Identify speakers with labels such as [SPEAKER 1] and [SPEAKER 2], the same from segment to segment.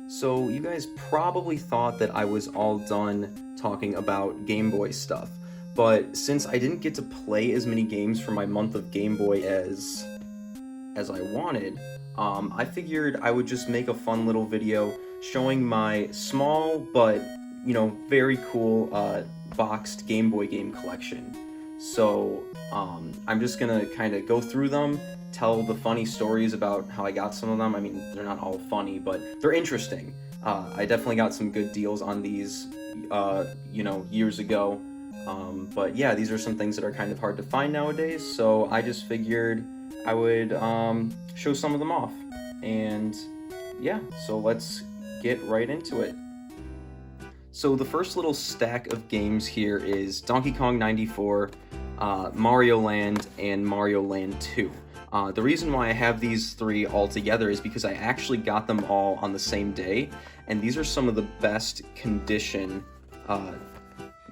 [SPEAKER 1] So you guys probably thought that I was all done talking about Game Boy stuff, but since I didn't get to play as many games for my month of Game Boy as I wanted, I figured I would just make a fun little video showing my small but very cool boxed Game Boy game collection. So I'm just gonna kind of go through them, tell the funny stories about how I got some of them. I mean, they're not all funny, but they're interesting. I definitely got some good deals on these, years ago. But yeah, these are some things that are kind of hard to find nowadays. So I just figured I would show some of them off. And yeah, so let's get right into it. So the first little stack of games here is Donkey Kong 94, Mario Land, and Mario Land 2. The reason why I have these three all together is because I actually got them all on the same day, and these are some of the best condition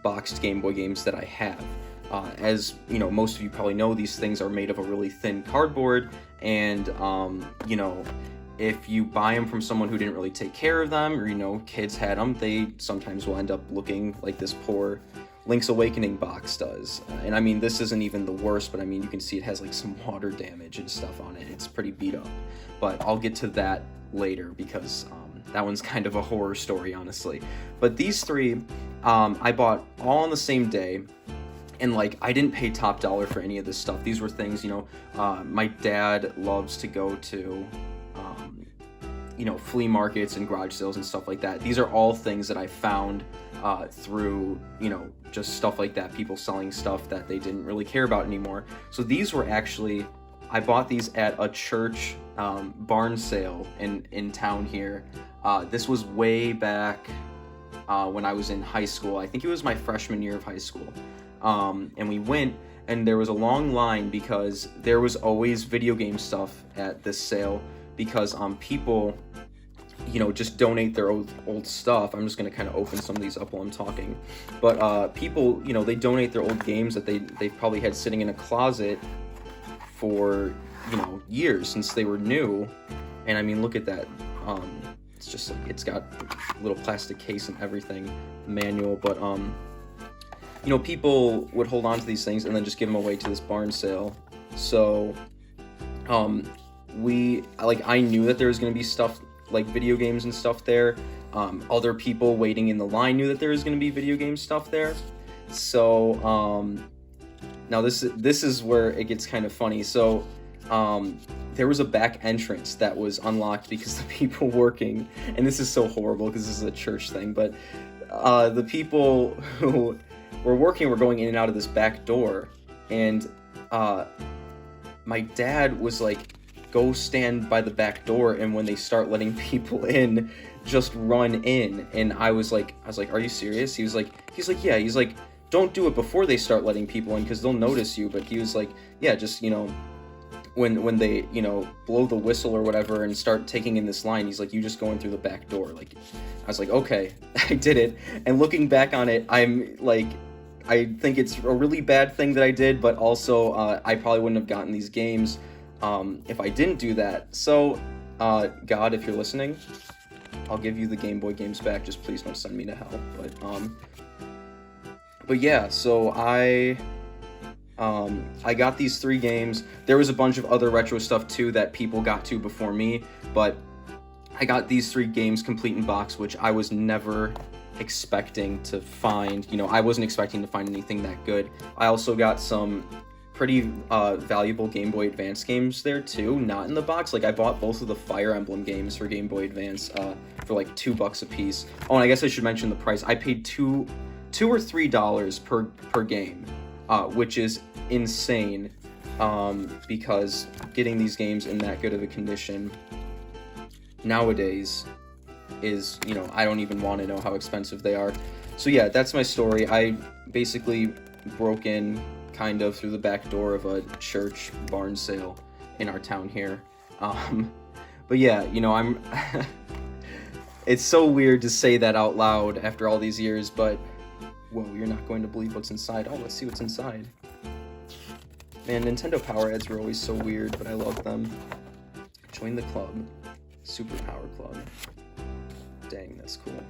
[SPEAKER 1] boxed Game Boy games that I have. As you know, most of you probably know, these things are made of a really thin cardboard, and if you buy them from someone who didn't really take care of them, or kids had them, they sometimes will end up looking like this poor Link's Awakening box does. And I mean, this isn't even the worst, but I mean, you can see it has like some water damage and stuff on it. It's pretty beat up, but I'll get to that later because that one's kind of a horror story, honestly. But these three, I bought all on the same day. And like, I didn't pay top dollar for any of this stuff. These were things, my dad loves to go to, flea markets and garage sales and stuff like that. These are all things that I found through, just stuff like that, people selling stuff that they didn't really care about anymore. So these were actually, I bought these at a church barn sale in town here. This was way back when I was in high school. I think it was my freshman year of high school. And we went, and there was a long line because there was always video game stuff at this sale because people just donate their old stuff. I'm just going to kind of open some of these up while I'm talking. But people, they donate their old games that they've probably had sitting in a closet for, years since they were new. And I mean, look at that. It's just like, it's got a little plastic case and everything, manual, but people would hold on to these things and then just give them away to this barn sale. So I knew that there was going to be stuff like video games and stuff there. Other people waiting in the line knew that there was going to be video game stuff there. So now this is where it gets kind of funny. So there was a back entrance that was unlocked because the people working, and this is so horrible because this is a church thing, but the people who were working were going in and out of this back door, and my dad was like, go stand by the back door, and when they start letting people in, just run in. And I was like, are you serious? He's like, yeah. He's like, don't do it before they start letting people in because they'll notice you. But he was like, yeah, just when they blow the whistle or whatever and start taking in this line, he's like, you just go in through the back door. Like, I was like, okay. I did it, and looking back on it, I'm like, I think it's a really bad thing that I did, but also I probably wouldn't have gotten these games if I didn't do that. So God, if you're listening, I'll give you the Game Boy games back. Just please don't send me to hell. But yeah, so I got these three games. There was a bunch of other retro stuff too that people got to before me, but I got these three games complete in box, which I was never expecting to find. I wasn't expecting to find anything that good. I also got some pretty valuable Game Boy Advance games there too, not in the box. Like, I bought both of the Fire Emblem games for Game Boy Advance for like $2 a piece. Oh, and I guess I should mention the price. I paid $2 or $3 per game, which is insane, because getting these games in that good of a condition nowadays is, I don't even want to know how expensive they are. So yeah, that's my story. I basically broke in kind of through the back door of a church barn sale in our town here. But yeah, I'm it's so weird to say that out loud after all these years, but whoa, you're not going to believe what's inside. Oh, let's see what's inside. Man, Nintendo Power ads were always so weird, but I love them. Join the club. Superpower Club. Dang, that's cool.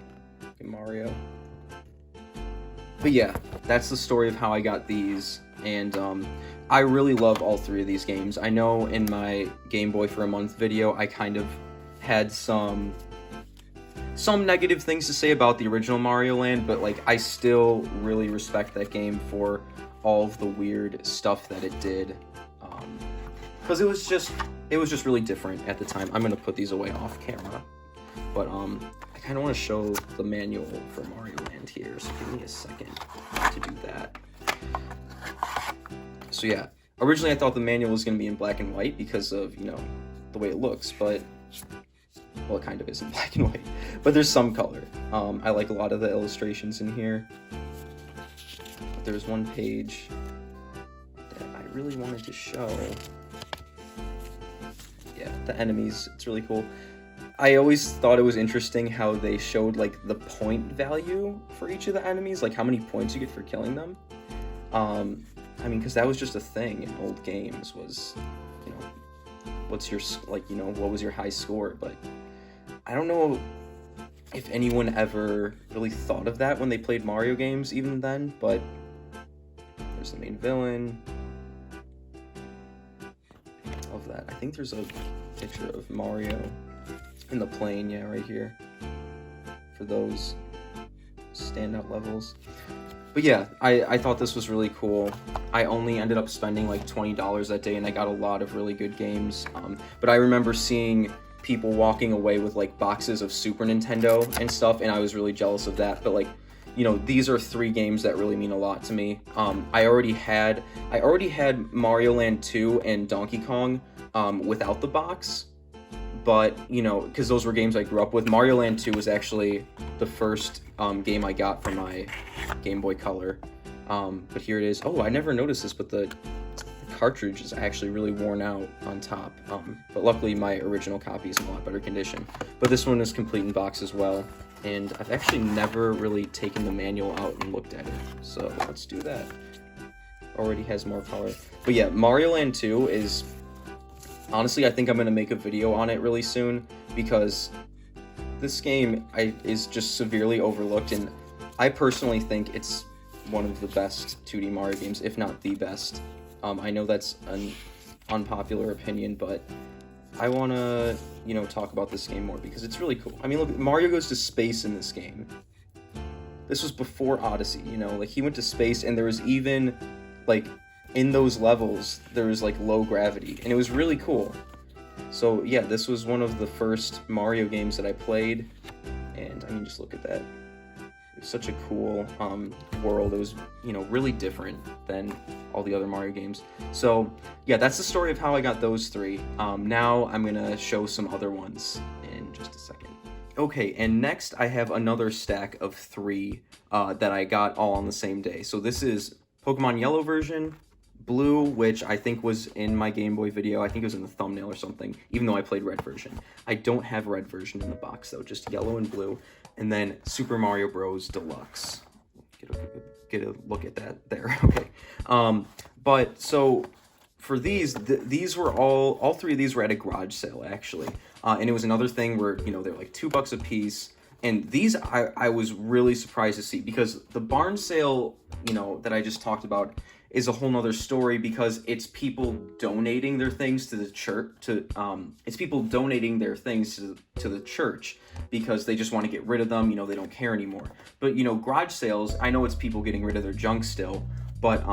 [SPEAKER 1] Okay, Mario. But yeah, that's the story of how I got these, and I really love all three of these games. I know in my Game Boy for a Month video, I kind of had some negative things to say about the original Mario Land, but like I still really respect that game for all of the weird stuff that it did, because it was just really different at the time. I'm gonna put these away off camera, but I kind of want to show the manual for Mario Land here, so give me a second to do that. So yeah, originally I thought the manual was going to be in black and white because of, you know, the way it looks, but, well, it kind of is in black and white, but there's some color. I like a lot of the illustrations in here, but there's one page that I really wanted to show. Yeah, the enemies, it's really cool. I always thought it was interesting how they showed, like, the point value for each of the enemies, like how many points you get for killing them. I mean, because that was just a thing in old games, was, you know, what's your, like, you know, what was your high score, but I don't know if anyone ever really thought of that when they played Mario games even then, but there's the main villain. Love that. I think there's a picture of Mario in the plane, yeah, right here, for those standout levels. But yeah, I thought this was really cool. I only ended up spending like $20 that day, and I got a lot of really good games. But I remember seeing people walking away with like boxes of Super Nintendo and stuff, and I was really jealous of that. But like, you know, these are three games that really mean a lot to me. I already had Mario Land 2 and Donkey Kong without the box. But, you know, because those were games I grew up with. Mario Land 2 was actually the first game I got from my Game Boy Color. But here it is. Oh, I never noticed this, but the cartridge is actually really worn out on top. But luckily, my original copy is in a lot better condition. But this one is complete in box as well. And I've actually never really taken the manual out and looked at it. So let's do that. Already has more color. But yeah, Mario Land 2 is... Honestly, I think I'm going to make a video on it really soon, because this game is just severely overlooked, and I personally think it's one of the best 2D Mario games, if not the best. I know that's an unpopular opinion, but I want to, you know, talk about this game more, because it's really cool. I mean, look, Mario goes to space in this game. This was before Odyssey, you know, like, he went to space, and there was even, like... in those levels, there was like low gravity, and it was really cool. So yeah, this was one of the first Mario games that I played, and I mean, just look at that. It was such a cool world. It was, you know, really different than all the other Mario games. So yeah, that's the story of how I got those three. Now I'm gonna show some other ones in just a second. Okay, and next I have another stack of three that I got all on the same day. So this is Pokemon Yellow version, Blue, which I think was in my Game Boy video. I think it was in the thumbnail or something, even though I played Red version. I don't have Red version in the box, though, just Yellow and Blue. And then Super Mario Bros. Deluxe. Get a look at that there, okay. But, so, for these were all three of these were at a garage sale, actually. And it was another thing where, you know, they're like $2 a piece. And these, I was really surprised to see, because the barn sale, you know, that I just talked about is a whole nother story, because it's people donating their things to the church, it's people donating their things to the church, because they just want to get rid of them, you know, they don't care anymore. But, you know, garage sales, I know it's people getting rid of their junk still, but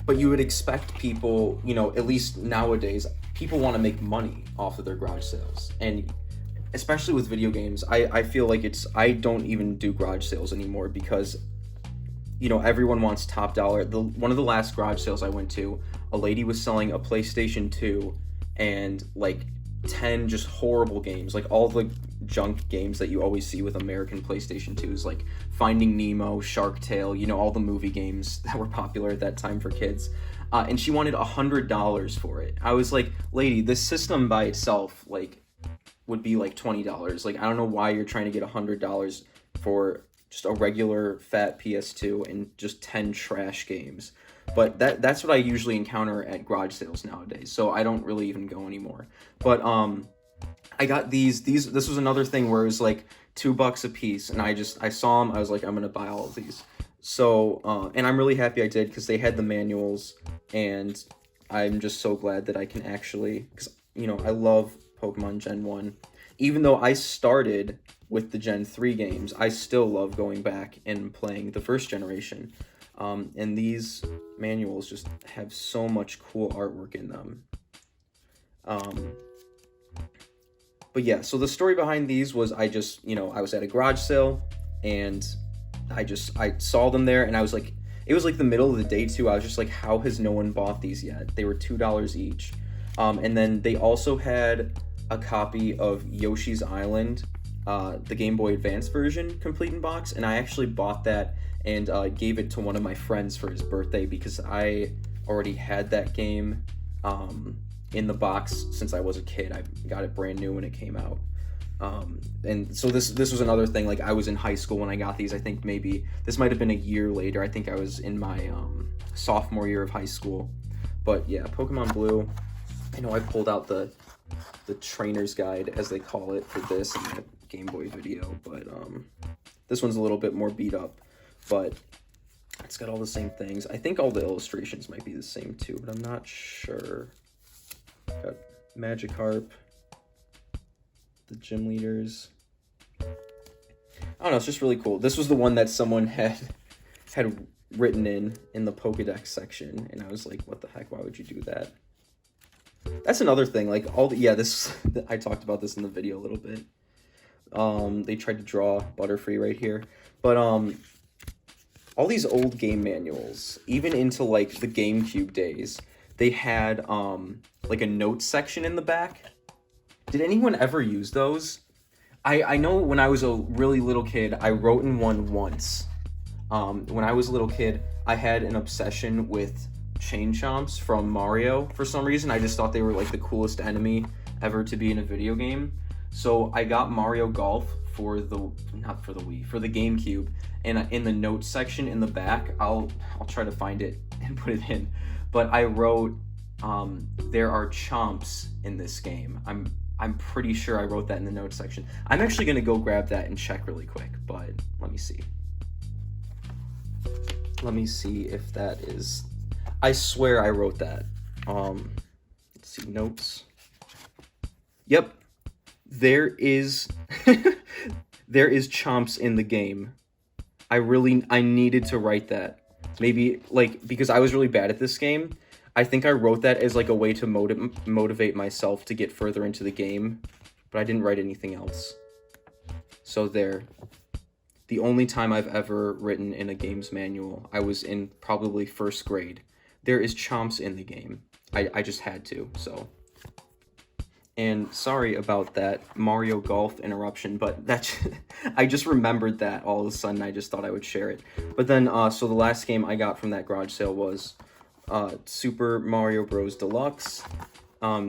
[SPEAKER 1] you would expect people, you know, at least nowadays, people want to make money off of their garage sales. And especially with video games, I feel like I don't even do garage sales anymore, because, you know, everyone wants top dollar. One of the last garage sales I went to, a lady was selling a PlayStation 2 and like 10 just horrible games, like all the junk games that you always see with American PlayStation 2s, like Finding Nemo, Shark Tale, you know, all the movie games that were popular at that time for kids. And she wanted $100 for it. I was like, lady, this system by itself, like, would be like $20. Like, I don't know why you're trying to get $100 for just a regular fat PS2 and just 10 trash games. but that's what I usually encounter at garage sales nowadays. So I don't really even go anymore. But I got these. This was another thing where it was like $2 a piece, and I saw them. I was like, I'm gonna buy all of these. So and I'm really happy I did, because they had the manuals, and I'm just so glad that I can actually, because I love Pokemon Gen 1. Even though I started with the Gen 3 games, I still love going back and playing the first generation. And these manuals just have so much cool artwork in them. But yeah, so the story behind these was I just, I was at a garage sale, and I saw them there, and I was like, it was like the middle of the day too. I was just like, how has no one bought these yet? They were $2 each. And then they also had a copy of Yoshi's Island, the Game Boy Advance version, complete in box, and I actually bought that and gave it to one of my friends for his birthday, because I already had that game in the box since I was a kid. I got it brand new when it came out. And so this was another thing. Like, I was in high school when I got these. I think maybe this might have been a year later. I think I was in my sophomore year of high school. But yeah, Pokemon Blue. I know I pulled out the trainer's guide, as they call it, for this in that Game Boy video, but this one's a little bit more beat up, but it's got all the same things. I think all the illustrations might be the same too, but I'm not sure. Got Magikarp, the gym leaders. I don't know, it's just really cool. This was the one that someone had written in the Pokedex section, and I was like, what the heck, why would you do that? That's another thing, like, this, I talked about this in the video a little bit. They tried to draw Butterfree right here, but all these old game manuals, even into like the GameCube days, they had like a notes section in the back. Did anyone ever use those? I know when I was a really little kid, I wrote in one once. When I was a little kid, I had an obsession with Chain Chomps from Mario. For some reason, I just thought they were like the coolest enemy ever to be in a video game. So I got Mario Golf for the Wii, for the GameCube, and in the notes section in the back, I'll try to find it and put it in. But I wrote, there are chomps in this game. I'm pretty sure I wrote that in the notes section. I'm actually gonna go grab that and check really quick, but let me see. Let me see if that is. I swear I wrote that. Let's see, notes. Yep, there is there is chomps in the game. I needed to write that. Maybe like because I was really bad at this game. I think I wrote that as like a way to motivate myself to get further into the game, but I didn't write anything else. So there. The only time I've ever written in a game's manual, I was in probably first grade. There is chomps in the game. I just had to, so. And sorry about that Mario Golf interruption, but I just remembered that all of a sudden. I just thought I would share it. But then, so the last game I got from that garage sale was Super Mario Bros. Deluxe.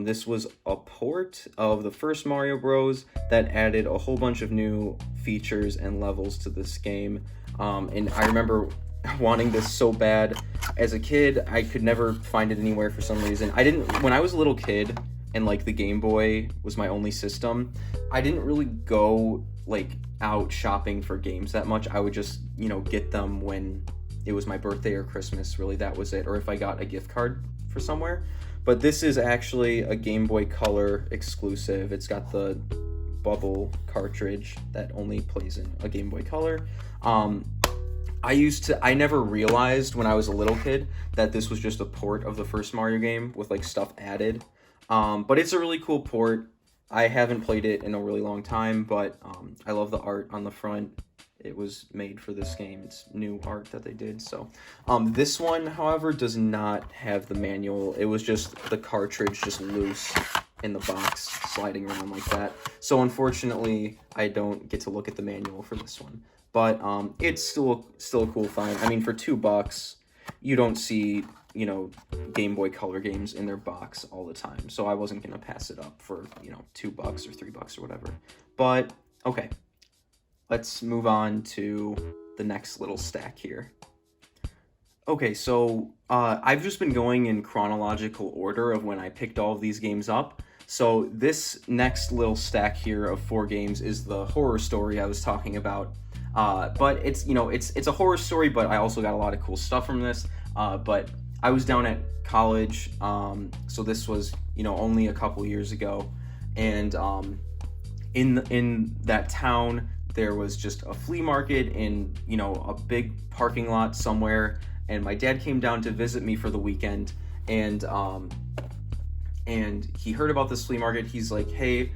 [SPEAKER 1] This was a port of the first Mario Bros. That added a whole bunch of new features and levels to this game. And I remember wanting this so bad as a kid. I could never find it anywhere for some reason. When I was a little kid and like the Game Boy was my only system, I didn't really go like out shopping for games that much. I would just, get them when it was my birthday or Christmas. Really, that was it. Or if I got a gift card for somewhere. But this is actually a Game Boy Color exclusive. It's got the bubble cartridge that only plays in a Game Boy Color. I never realized when I was a little kid that this was just a port of the first Mario game with like stuff added. But it's a really cool port. I haven't played it in a really long time, but I love the art on the front. It was made for this game. It's new art that they did. So this one, however, does not have the manual. It was just the cartridge just loose in the box, sliding around like that. So unfortunately, I don't get to look at the manual for this one. But it's still a cool find. I mean, for $2, you don't see, Game Boy Color games in their box all the time. So I wasn't going to pass it up for, $2 or $3 or whatever. But, okay. Let's move on to the next little stack here. Okay, so I've just been going in chronological order of when I picked all of these games up. So this next little stack here of 4 games is the horror story I was talking about. But it's, it's a horror story, but I also got a lot of cool stuff from this. But I was down at college, so this was, only a couple years ago, and in that town there was just a flea market in, a big parking lot somewhere, and my dad came down to visit me for the weekend, and he heard about this flea market. He's like, hey,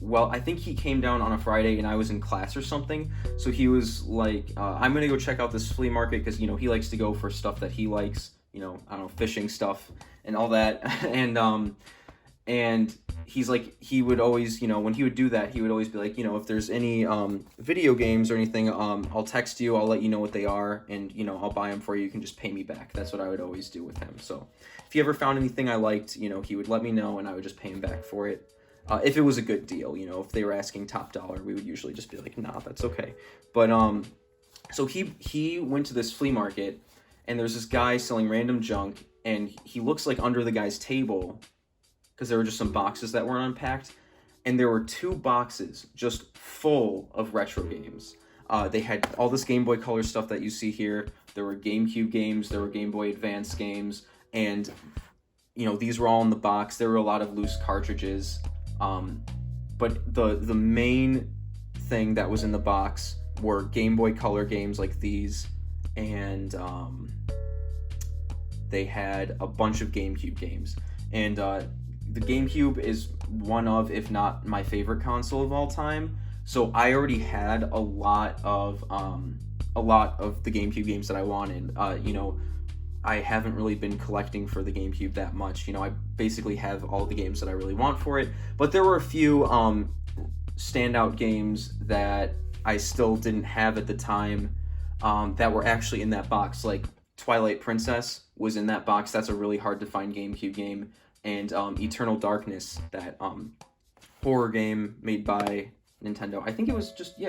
[SPEAKER 1] well, I think he came down on a Friday and I was in class or something, so he was like, I'm gonna go check out this flea market because, he likes to go for stuff that he likes, I don't know, fishing stuff and all that. And he's like, he would always, when he would do that, he would always be like, if there's any video games or anything, I'll text you, I'll let you know what they are, and, I'll buy them for you, you can just pay me back. That's what I would always do with him. So if he ever found anything I liked, he would let me know and I would just pay him back for it. If it was a good deal, if they were asking top dollar, we would usually just be like, nah, that's okay. But so he went to this flea market, and there's this guy selling random junk, and he looks like under the guy's table, because there were just some boxes that weren't unpacked, and there were 2 boxes just full of retro games. They had all this Game Boy Color stuff that you see here. There were GameCube games, there were Game Boy Advance games, and these were all in the box. There were a lot of loose cartridges, but the main thing that was in the box were Game Boy Color games like these, and they had a bunch of GameCube games, and the GameCube is one of, if not my favorite console of all time. So I already had a lot of the GameCube games that I wanted. I haven't really been collecting for the GameCube that much. I basically have all the games that I really want for it. But there were a few standout games that I still didn't have at the time, that were actually in that box. Like Twilight Princess was in that box. That's a really hard to find GameCube game. And Eternal Darkness, that horror game made by Nintendo. I think it was just,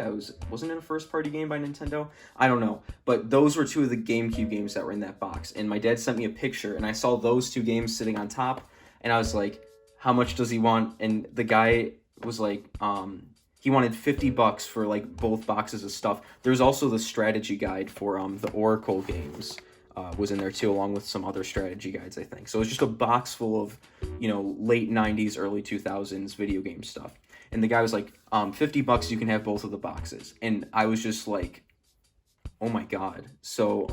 [SPEAKER 1] wasn't it a first-party game by Nintendo? I don't know. But those were 2 of the GameCube games that were in that box. And my dad sent me a picture, and I saw those 2 games sitting on top, and I was like, how much does he want? And the guy was like, he wanted $50 for, like, both boxes of stuff. There's also the strategy guide for the Oracle games. Was in there too, along with some other strategy guides, I think. So it's just a box full of, late 90s, early 2000s video game stuff. And the guy was like, $50, you can have both of the boxes. And I was just like, oh my god. So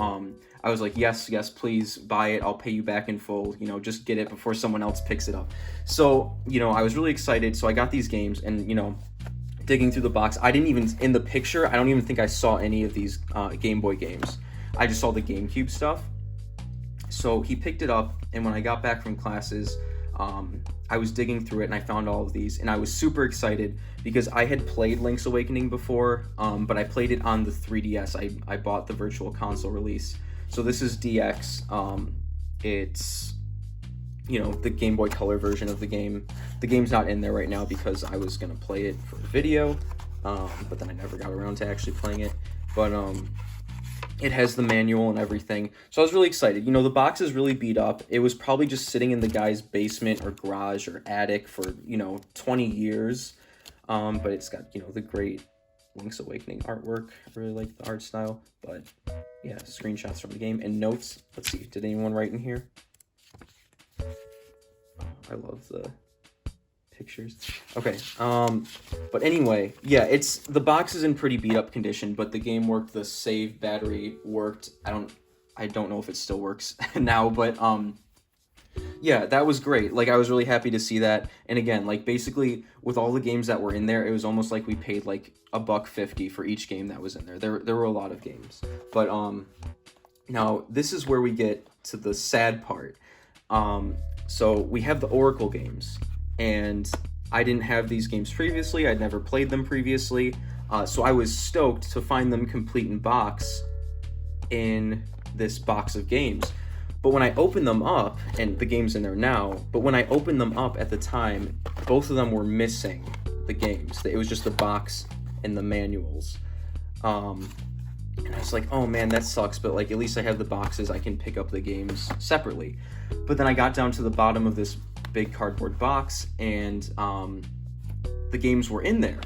[SPEAKER 1] I was like, yes, please buy it. I'll pay you back in full. Just get it before someone else picks it up. So, I was really excited. So I got these games, and, digging through the box, I didn't even, in the picture, I don't even think I saw any of these Game Boy games. I just saw the GameCube stuff. So he picked it up, and when I got back from classes, I was digging through it, and I found all of these, and I was super excited because I had played Link's Awakening before, but I played it on the 3DS. I bought the Virtual Console release. So this is DX. It's, the Game Boy Color version of the game. The game's not in there right now because I was going to play it for a video, but then I never got around to actually playing it. But it has the manual and everything. So I was really excited. The box is really beat up. It was probably just sitting in the guy's basement or garage or attic for, 20 years. But it's got, the great Link's Awakening artwork. I really like the art style. But yeah, screenshots from the game and notes. Let's see, did anyone write in here? Oh, I love the pictures. Okay, but anyway, yeah, the box is in pretty beat up condition, but the game worked, the save battery worked. I don't know if it still works now, but yeah, that was great. Like, I was really happy to see that. And again, like, basically with all the games that were in there, it was almost like we paid like $1.50 for each game that was in there. There were a lot of games, but now this is where we get to the sad part. So we have the Oracle games, and I didn't have these games previously. I'd never played them previously. So I was stoked to find them complete in box in this box of games. But when I opened them up, and the game's in there now, but when I opened them up at the time, both of them were missing the games. It was just the box and the manuals. And I was like, oh man, that sucks, but like at least I have the boxes, I can pick up the games separately. But then I got down to the bottom of this big cardboard box, and the games were in there.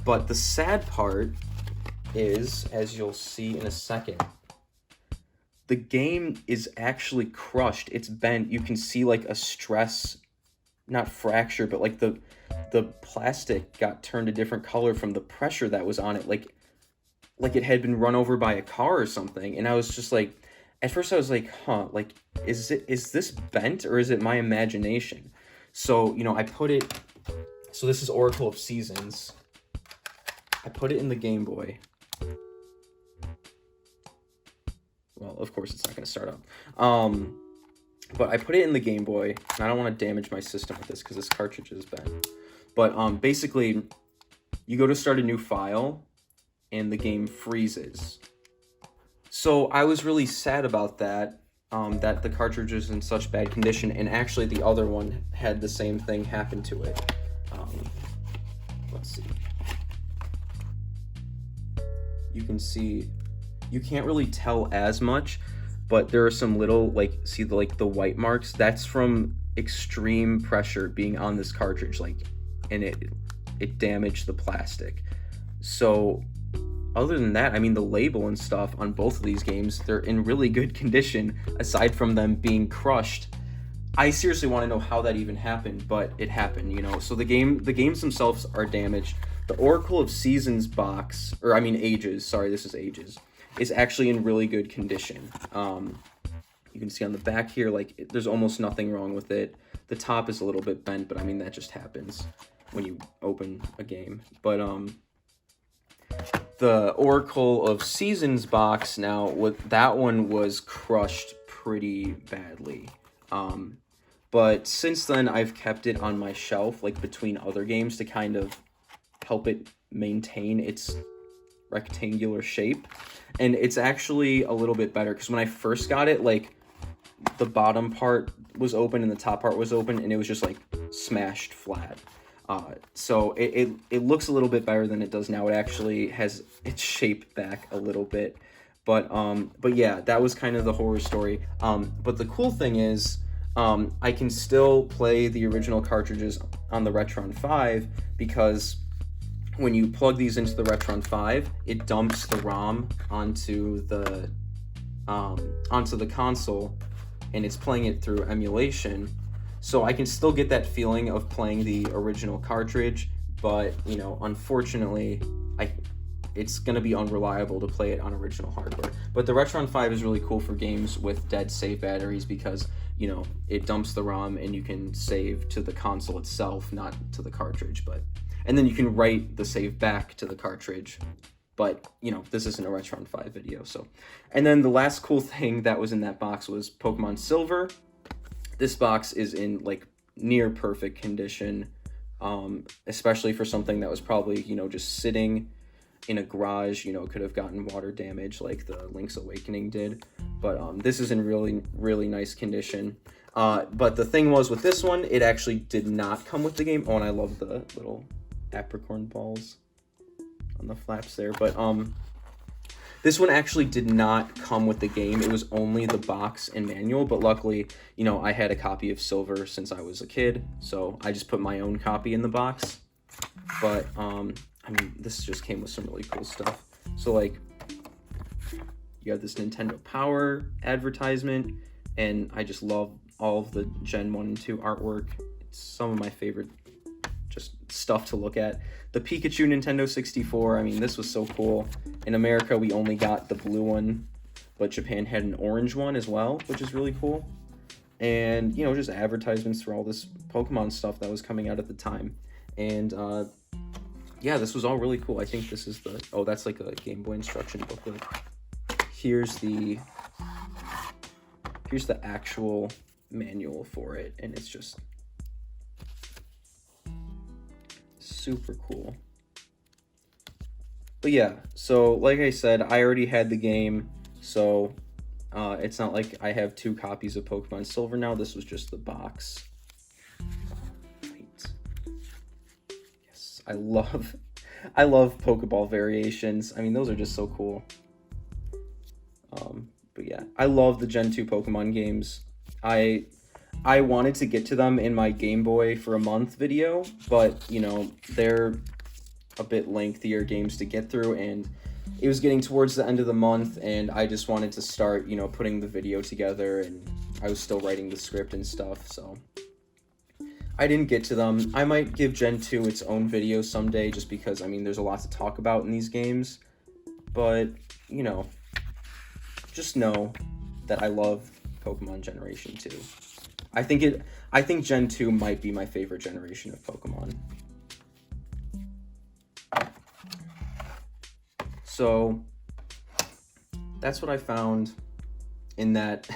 [SPEAKER 1] But the sad part is, as you'll see in a second, the game is actually crushed. It's bent. You can see like a stress, not fracture, but like the plastic got turned a different color from the pressure that was on it, like it had been run over by a car or something. And I was just like, at first I was like, huh, like is this bent or is it my imagination? So, you know, I put it, so this is Oracle of Seasons. I put it in the Game Boy. Well, of course it's not going to start up. But I put it in the Game Boy, and I don't want to damage my system with this because this cartridge is bent. But basically, you go to start a new file, and the game freezes. So I was really sad about that, that the cartridge was in such bad condition, and actually the other one had the same thing happen to it. Let's see. You can see, you can't really tell as much, but there are some little, like, see the, like, the white marks? That's from extreme pressure being on this cartridge, like, and it damaged the plastic. So other than that, I mean, the label and stuff on both of these games, they're in really good condition, aside from them being crushed. I seriously want to know how that even happened, but it happened, you know? So the games themselves are damaged. The Oracle of Seasons box, or I mean Ages, sorry, this is Ages, is actually in really good condition. You can see on the back here, like, there's almost nothing wrong with it. The top is a little bit bent, but I mean, that just happens when you open a game. But the Oracle of Seasons box, now, that one was crushed pretty badly. But since then, I've kept it on my shelf, like, between other games to kind of help it maintain its rectangular shape. And it's actually a little bit better, because when I first got it, like, the bottom part was open and the top part was open, and it was just, like, smashed flat. So it looks a little bit better than it does now. It actually has its shape back a little bit. But yeah, that was kind of the horror story. But the cool thing is, I can still play the original cartridges on the Retron 5, because when you plug these into the Retron 5, it dumps the ROM onto the console, and it's playing it through emulation. So I can still get that feeling of playing the original cartridge, but, you know, unfortunately, it's going to be unreliable to play it on original hardware. But the Retron 5 is really cool for games with dead save batteries, because, you know, it dumps the ROM and you can save to the console itself, not to the cartridge. And then you can write the save back to the cartridge. But, you know, this isn't a Retron 5 video, so. And then the last cool thing that was in that box was Pokemon Silver. This box is in, like, near perfect condition, especially for something that was probably, you know, just sitting in a garage, you know, could have gotten water damage like the Link's Awakening did. But this is in really, really nice condition. But the thing was with this one, it actually did not come with the game. Oh, and I love the little apricorn balls on the flaps there. But this one actually did not come with the game. It was only the box and manual, but luckily, you know, I had a copy of Silver since I was a kid, so I just put my own copy in the box. But, I mean, this just came with some really cool stuff. So, like, you have this Nintendo Power advertisement, and I just love all of the Gen 1 and 2 artwork. It's some of my favorite just stuff to look at. The Pikachu Nintendo 64, I mean, this was so cool. In America, we only got the blue one, but Japan had an orange one as well, which is really cool. And, you know, just advertisements for all this Pokemon stuff that was coming out at the time. And, yeah, this was all really cool. I think this is the, oh, that's like a Game Boy instruction booklet. Here's the actual manual for it, and it's just super cool. But yeah, so like I said, I already had the game, so it's not like I have 2 copies of Pokemon Silver now. This was just the box. Right. Yes, I love I love Pokeball variations. I mean, those are just so cool. But yeah, I love the Gen 2 Pokemon games. I wanted to get to them in my Game Boy for a month video, but you know, they're a bit lengthier games to get through, and it was getting towards the end of the month, and I just wanted to start, you know, putting the video together, and I was still writing the script and stuff, so I didn't get to them. I might give Gen 2 its own video someday, just because, I mean, there's a lot to talk about in these games, but, you know, just know that I love Pokemon Generation 2. I think Gen 2 might be my favorite generation of Pokemon. So that's what I found in that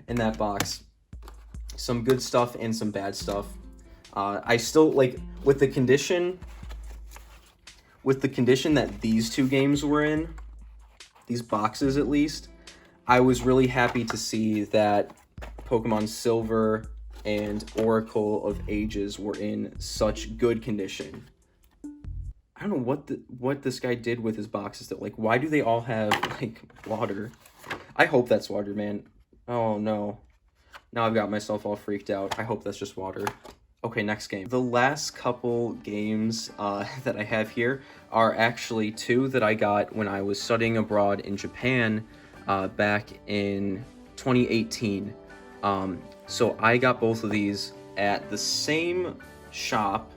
[SPEAKER 1] in that box. Some good stuff and some bad stuff. I still like with the condition that these two games were in, these boxes at least, I was really happy to see that Pokemon Silver and Oracle of Ages were in such good condition. I don't know what this guy did with his boxes though. Like, why do they all have like water? I hope that's water, man. Oh no. Now I've got myself all freaked out. I hope that's just water. Okay, next game. The last couple games that I have here are actually two that I got when I was studying abroad in Japan back in 2018. So I got both of these at the same shop,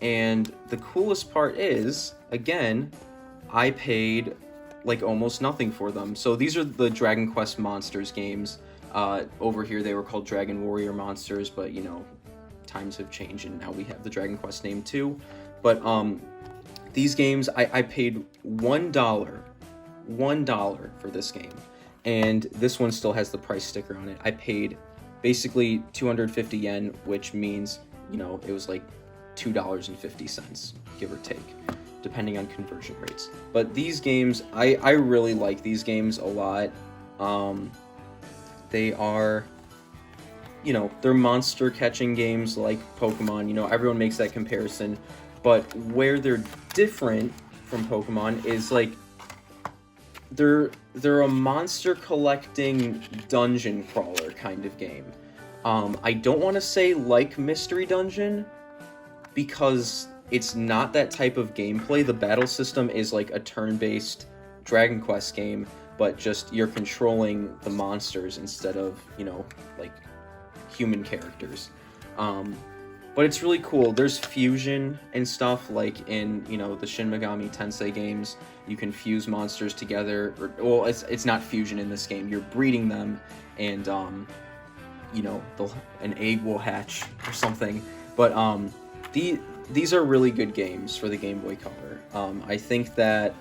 [SPEAKER 1] and the coolest part is, again, I paid like almost nothing for them. So these are the Dragon Quest Monsters games. Over here they were called Dragon Warrior Monsters, but you know, times have changed and now we have the Dragon Quest name too. But these games, I paid $1 for this game, and this one still has the price sticker on it. I paid basically 250 yen, which means, you know, it was like $2.50, give or take, depending on conversion rates. But these games, I really like these games a lot. They are, you know, they're monster catching games like Pokemon. You know, everyone makes that comparison, but where they're different from Pokemon is like they're a monster collecting dungeon crawler kind of game. I don't want to say like Mystery Dungeon, because it's not that type of gameplay. The battle system is like a turn-based Dragon Quest game, but just you're controlling the monsters instead of, you know, like human characters. But it's really cool. There's fusion and stuff, like in, you know, the Shin Megami Tensei games. You can fuse monsters together. Well, it's not fusion in this game. You're breeding them, and you know, an egg will hatch or something. But these are really good games for the Game Boy Color. I think that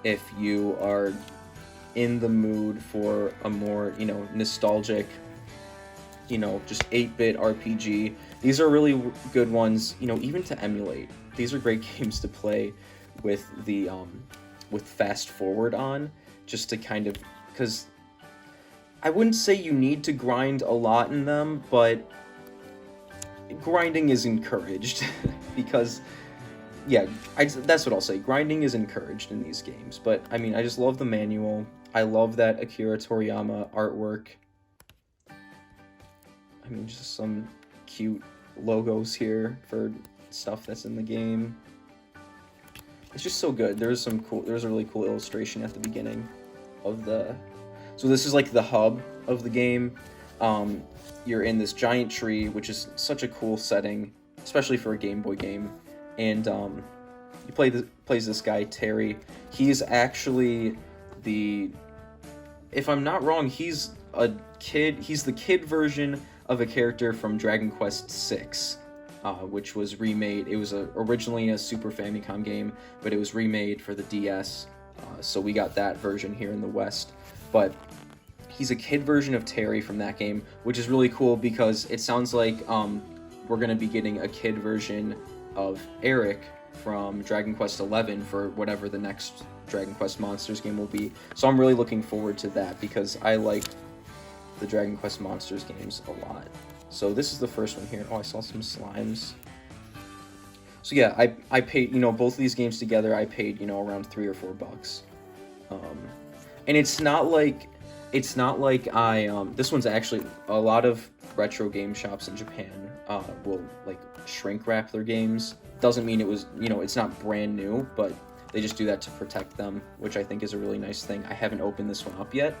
[SPEAKER 1] if you are in the mood for a more, you know, nostalgic, you know, just 8-bit RPG, these are really good ones, you know, even to emulate. These are great games to play with the with fast forward on, just to kind of, because I wouldn't say you need to grind a lot in them, but grinding is encouraged because, yeah, that's what I'll say. Grinding is encouraged in these games. But I mean, I just love the manual. I love that Akira Toriyama artwork. I mean, just some cute logos here for stuff that's in the game. It's just so good. There's a really cool illustration at the beginning of the. So this is like the hub of the game. You're in this giant tree, which is such a cool setting, especially for a Game Boy game. And you plays this guy Terry. He's actually if I'm not wrong, he's a kid. He's the kid version of a character from Dragon Quest VI, which was remade. It was originally a Super Famicom game, but it was remade for the DS. So we got that version here in the West. But he's a kid version of Terry from that game, which is really cool because it sounds like we're going to be getting a kid version of Eric from Dragon Quest XI for whatever the next Dragon Quest Monsters game will be. So I'm really looking forward to that because I like the Dragon Quest Monsters games a lot. So this is the first one here. Oh, I saw some slimes. So yeah, I paid, you know, both of these games together, I paid, you know, around $3 or $4. And it's not like I this one's actually, a lot of retro game shops in Japan will like shrink wrap their games. Doesn't mean it was, you know, it's not brand new, but they just do that to protect them, which I think is a really nice thing. I haven't opened this one up yet,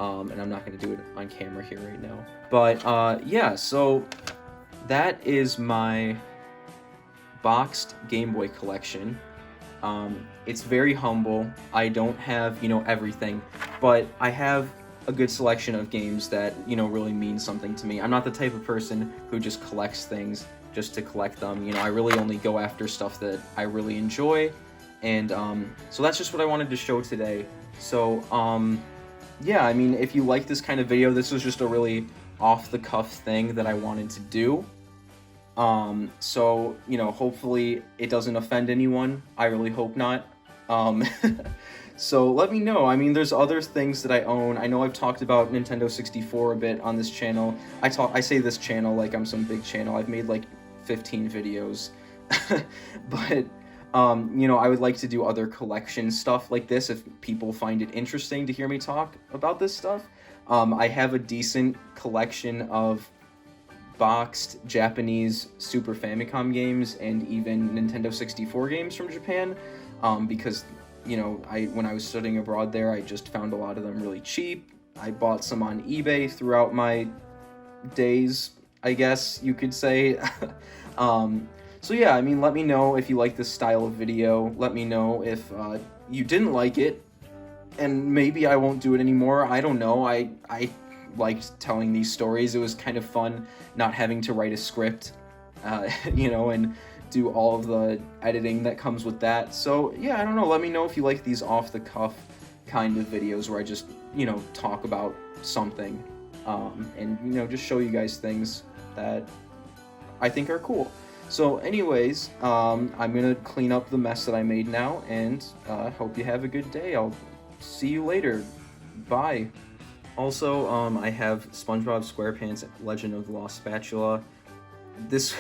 [SPEAKER 1] and I'm not going to do it on camera here right now. But yeah, so that is my boxed Game Boy collection. It's very humble. I don't have, you know, everything, but I have a good selection of games that, you know, really mean something to me. I'm not the type of person who just collects things just to collect them. You know, I really only go after stuff that I really enjoy, and so that's just what I wanted to show today. So yeah, I mean, if you like this kind of video, this was just a really off-the-cuff thing that I wanted to do. So, you know, hopefully it doesn't offend anyone. I really hope not. So let me know. I mean, there's other things that I own. I know I've talked about Nintendo 64 a bit on this channel. I say this channel like I'm some big channel. I've made like 15 videos. But, you know, I would like to do other collection stuff like this if people find it interesting to hear me talk about this stuff. I have a decent collection of boxed Japanese Super Famicom games and even Nintendo 64 games from Japan, because, you know, when I was studying abroad there, I just found a lot of them really cheap. I bought some on eBay throughout my days, I guess you could say. So yeah, I mean, let me know if you like this style of video. Let me know if you didn't like it, and maybe I won't do it anymore. I don't know. I liked telling these stories. It was kind of fun not having to write a script, you know, and do all of the editing that comes with that. So yeah, I don't know, let me know if you like these off-the-cuff kind of videos where I just, you know, talk about something, and, you know, just show you guys things that I think are cool. So anyways, I'm gonna clean up the mess that I made now, and hope you have a good day. I'll see you later. Bye. Also, I have SpongeBob SquarePants Legend of the Lost Spatula. This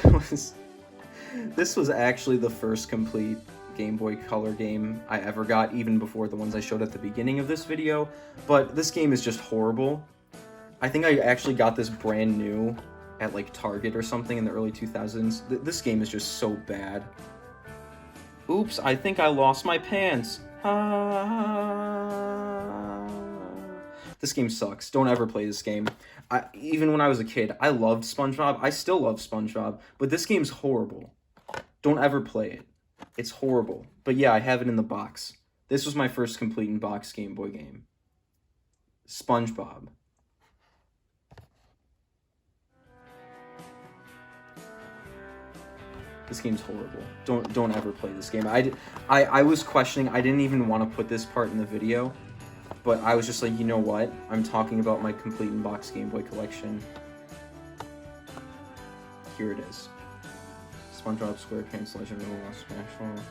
[SPEAKER 1] was actually the first complete Game Boy Color game I ever got, even before the ones I showed at the beginning of this video. But this game is just horrible. I think I actually got this brand new at like Target or something in the early 2000s. This game is just so bad. Oops, I think I lost my pants. This game sucks. Don't ever play this game. Even when I was a kid, I loved SpongeBob. I still love SpongeBob, but this game's horrible. Don't ever play it. It's horrible. But yeah, I have it in the box. This was my first complete in-box Game Boy game. SpongeBob. This game's horrible. Don't ever play this game. I was questioning. I didn't even want to put this part in the video, but I was just like, you know what? I'm talking about my complete in-box Game Boy collection. Here it is. SpongeBob SquarePants Legend of the Lost Spatula.